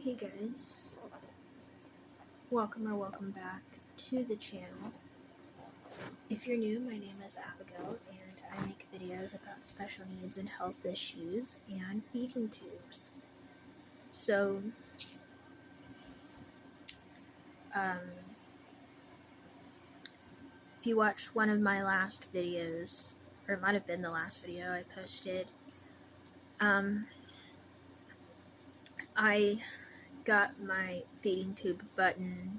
Hey guys, welcome back to the channel. If you're new, my name is Abigail and I make videos about special needs and health issues and feeding tubes. So, if you watched one of my last videos, or it might have been the last video I posted, I got my feeding tube button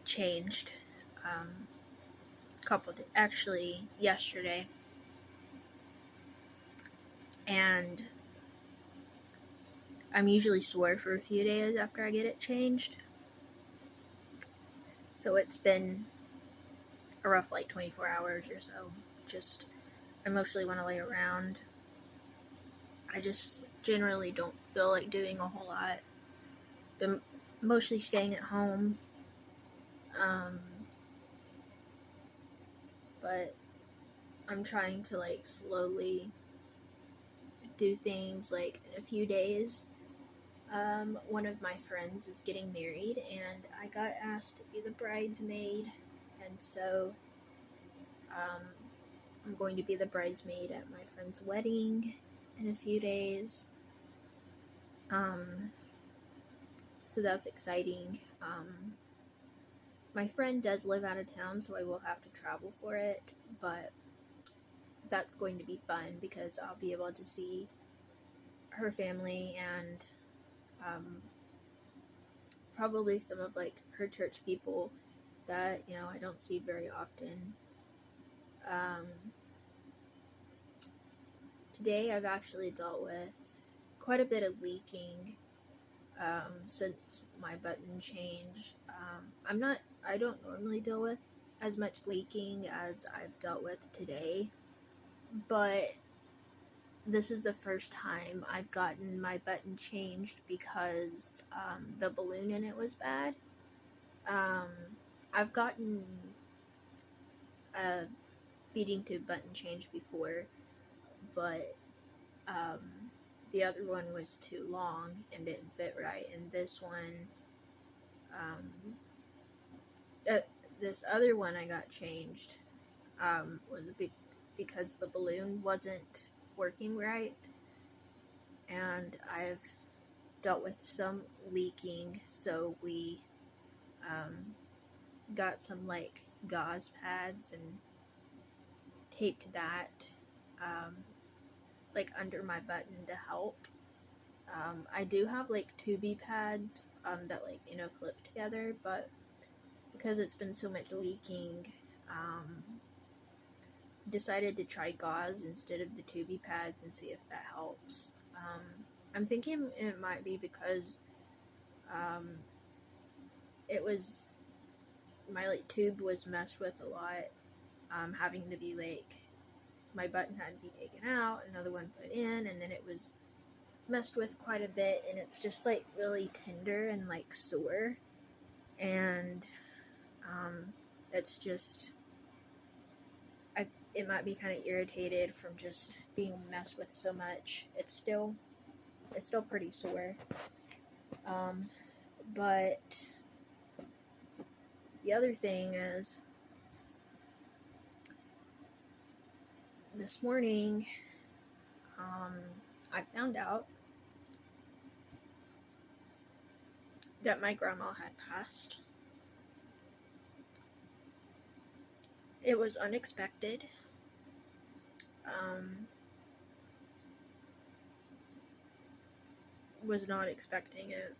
changed actually yesterday, and I'm usually sore for a few days after I get it changed. So it's been a rough 24 hours or so. I mostly want to lay around. I just generally don't feel like doing a whole lot. Been mostly staying at home. But I'm trying to slowly do things in a few days. One of my friends is getting married and I got asked to be the bridesmaid, and so I'm going to be the bridesmaid at my friend's wedding in a few days. So that's exciting. My friend does live out of town, so I will have to travel for it, but that's going to be fun because I'll be able to see her family and probably some of her church people that I don't see very often. Today I've actually dealt with quite a bit of leaking since my button change. I don't normally deal with as much leaking as I've dealt with today, but this is the first time I've gotten my button changed because the balloon in it was bad. I've gotten a feeding tube button changed before, but the other one was too long and didn't fit right, and this one, this other one I got changed was because the balloon wasn't working right, and I've dealt with some leaking, so we got some gauze pads and taped that under my button to help. I do have tubey pads that clip together, but because it's been so much leaking, decided to try gauze instead of the tubey pads and see if that helps. I'm thinking it might be because it was my tube was messed with a lot, having to be my button had to be taken out, another one put in, and then it was messed with quite a bit, and it's just really tender and sore, and it's just it might be kind of irritated from just being messed with so much. It's still pretty sore, but the other thing is, this morning I found out that my grandma had passed. It was unexpected. Was not expecting it.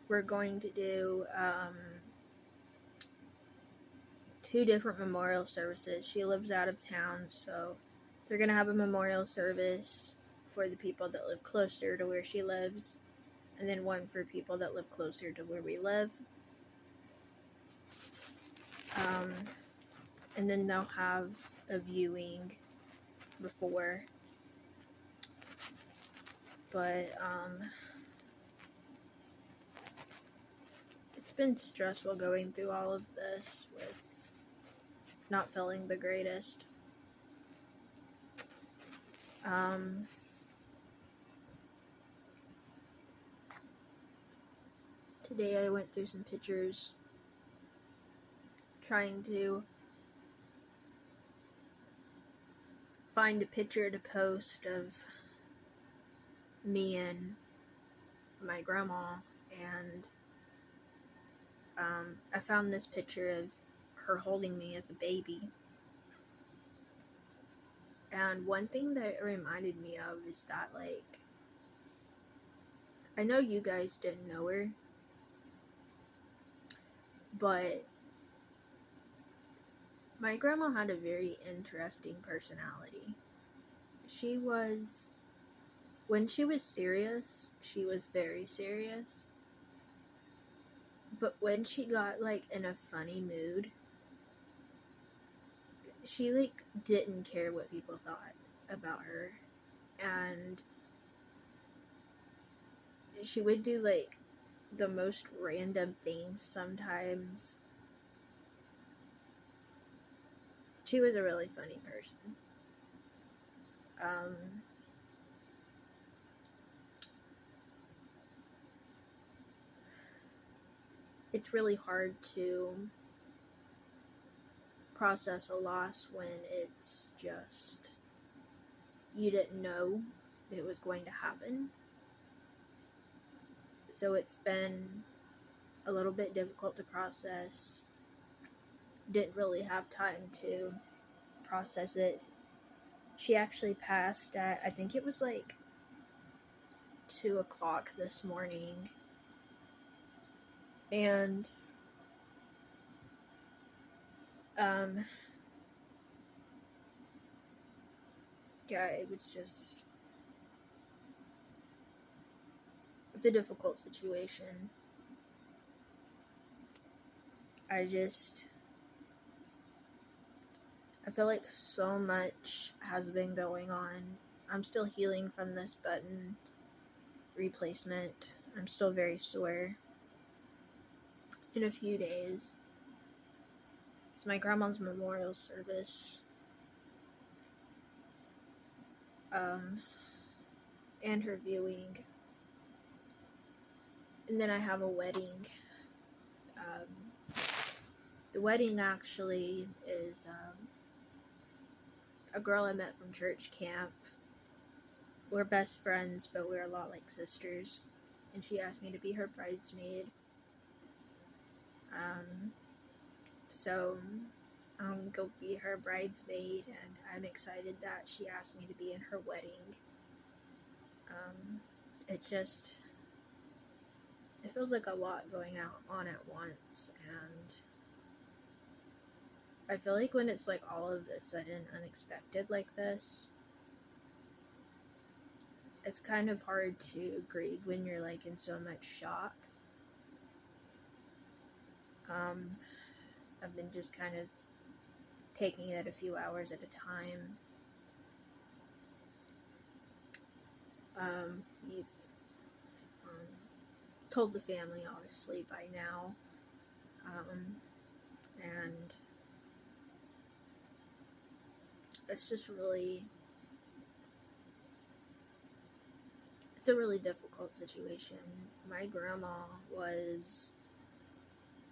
We're going to do 2 different memorial services. She lives out of town, so they're going to have a memorial service for the people that live closer to where she lives, and then one for people that live closer to where we live. And then they'll have a viewing before. But it's been stressful going through all of this with not feeling the greatest. Um, Today I went through some pictures trying to find a picture to post of me and my grandma, and I found this picture of her holding me as a baby. And one thing that it reminded me of is that, like, I know you guys didn't know her, but my grandma had a very interesting personality. She was, when she was serious, she was very serious. But when she got, like, in a funny mood, she, like, didn't care what people thought about her. And she would do, like, the most random things sometimes. She was a really funny person. It's really hard to process a loss when it's just, you didn't know it was going to happen. So it's been a little bit difficult to process. Didn't really have time to process it. She actually passed at, I think it was like 2 o'clock this morning. And yeah, it was just, it's a difficult situation. I feel like so much has been going on. I'm still healing from this button replacement. I'm still very sore. In a few days, it's my grandma's memorial service. And her viewing. And then I have a wedding. The wedding actually is a girl I met from church camp. We're best friends, but we're a lot like sisters. And she asked me to be her bridesmaid. So I'm going to be her bridesmaid, and I'm excited that she asked me to be in her wedding. It feels like a lot going on at once, and I feel like when it's like all of a sudden unexpected like this, it's kind of hard to grieve when you're like in so much shock. I've been just kind of taking it a few hours at a time. We've told the family obviously by now, and it's just really, it's a really difficult situation. My grandma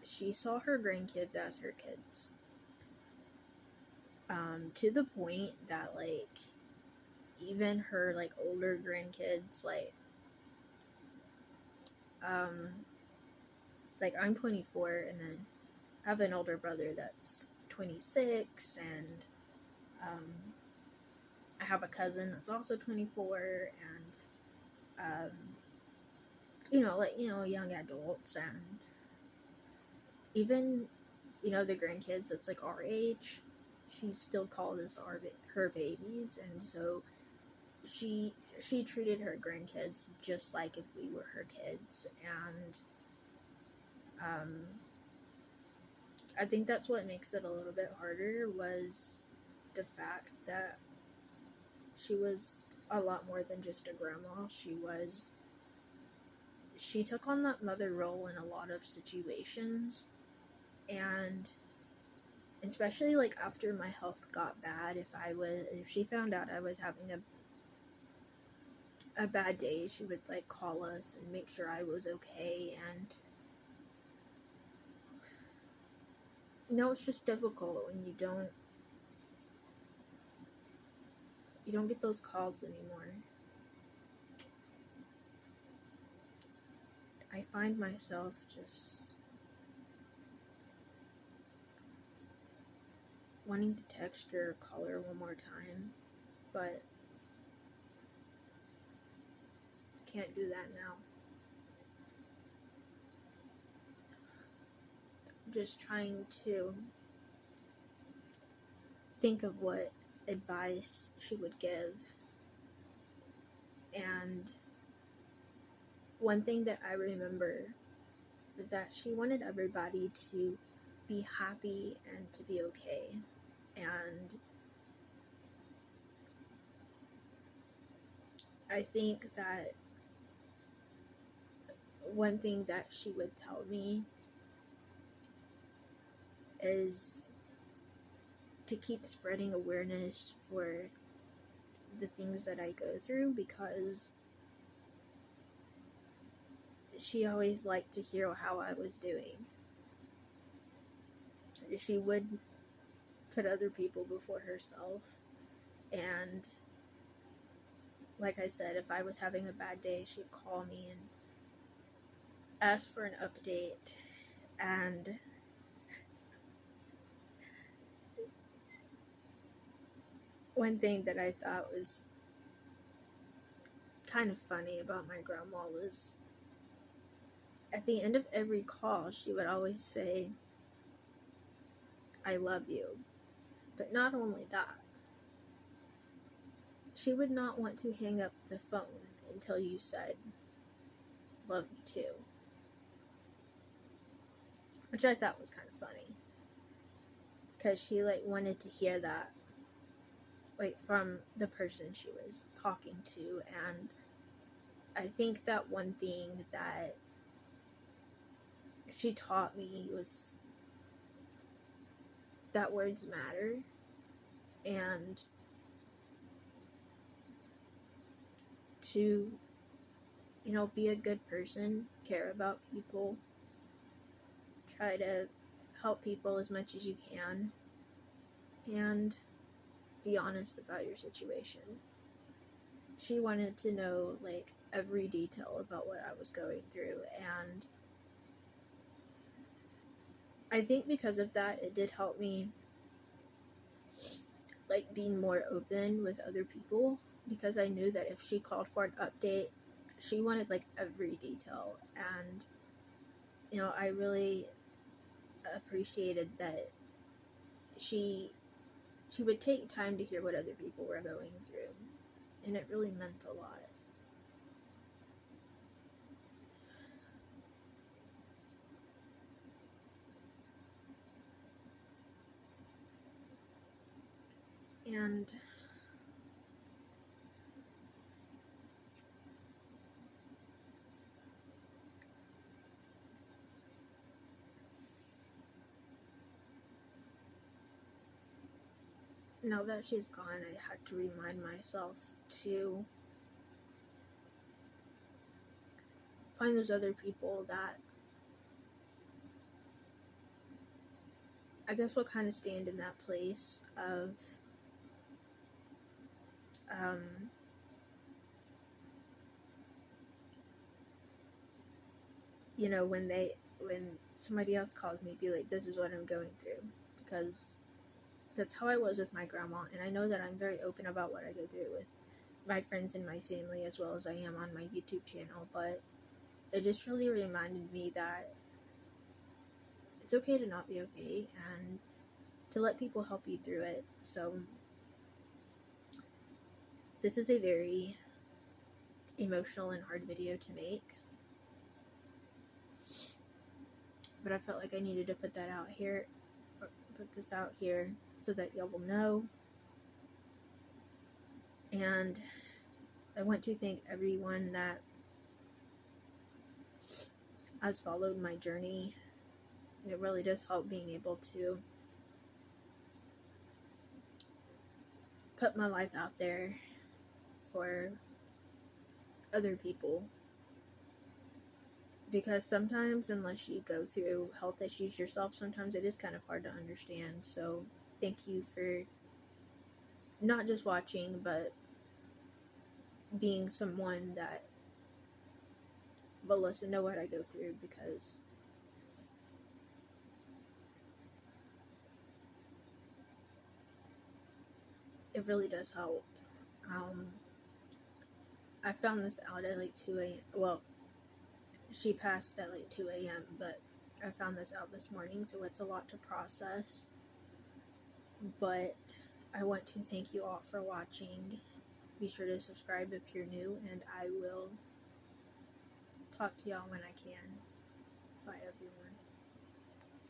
she saw her grandkids as her kids, to the point that, like, even her, like, older grandkids, like I'm 24, and then I have an older brother that's 26, and I have a cousin that's also 24, and young adults, and even, the grandkids that's like our age, she still calls us her babies, and so she treated her grandkids just like if we were her kids, and I think that's what makes it a little bit harder, was the fact that she was a lot more than just a grandma. She took on that mother role in a lot of situations, and especially like after my health got bad, if she found out I was having a bad day, she would like call us and make sure I was okay. And it's just difficult when you don't get those calls anymore. I find myself just wanting to text her or call her one more time, but can't do that now. I'm just trying to think of what advice she would give. And one thing that I remember was that she wanted everybody to be happy and to be okay. And I think that one thing that she would tell me is to keep spreading awareness for the things that I go through, because she always liked to hear how I was doing. She would put other people before herself, and like I said, if I was having a bad day, she'd call me and ask for an update. And one thing that I thought was kind of funny about my grandma was at the end of every call, she would always say, "I love you." But not only that, she would not want to hang up the phone until you said, "Love you too." Which I thought was kind of funny, because she wanted to hear that from the person she was talking to. And I think that one thing that she taught me was that words matter, and to be a good person, care about people, try to help people as much as you can, and be honest about your situation. She wanted to know every detail about what I was going through, and I think because of that, it did help me being more open with other people, because I knew that if she called for an update, she wanted every detail. And I really appreciated that she would take time to hear what other people were going through, and it really meant a lot. And now that she's gone, I had to remind myself to find those other people that I guess will kind of stand in that place of when somebody else calls me, be like, "This is what I'm going through," because that's how I was with my grandma. And I know that I'm very open about what I go through with my friends and my family, as well as I am on my YouTube channel. But it just really reminded me that it's okay to not be okay, and to let people help you through it. So this is a very emotional and hard video to make, but I felt like I needed to put this out here so that y'all will know. And I want to thank everyone that has followed my journey. It really does help being able to put my life out there for other people, because sometimes, unless you go through health issues yourself, sometimes it is kind of hard to understand. So thank you for not just watching, but being someone that will listen to what I go through, because it really does help. um I found this out at like 2 a.m. Well, she passed at like 2 a.m., but I found this out this morning, so it's a lot to process. But I want to thank you all for watching. Be sure to subscribe if you're new, and I will talk to y'all when I can. Bye, everyone.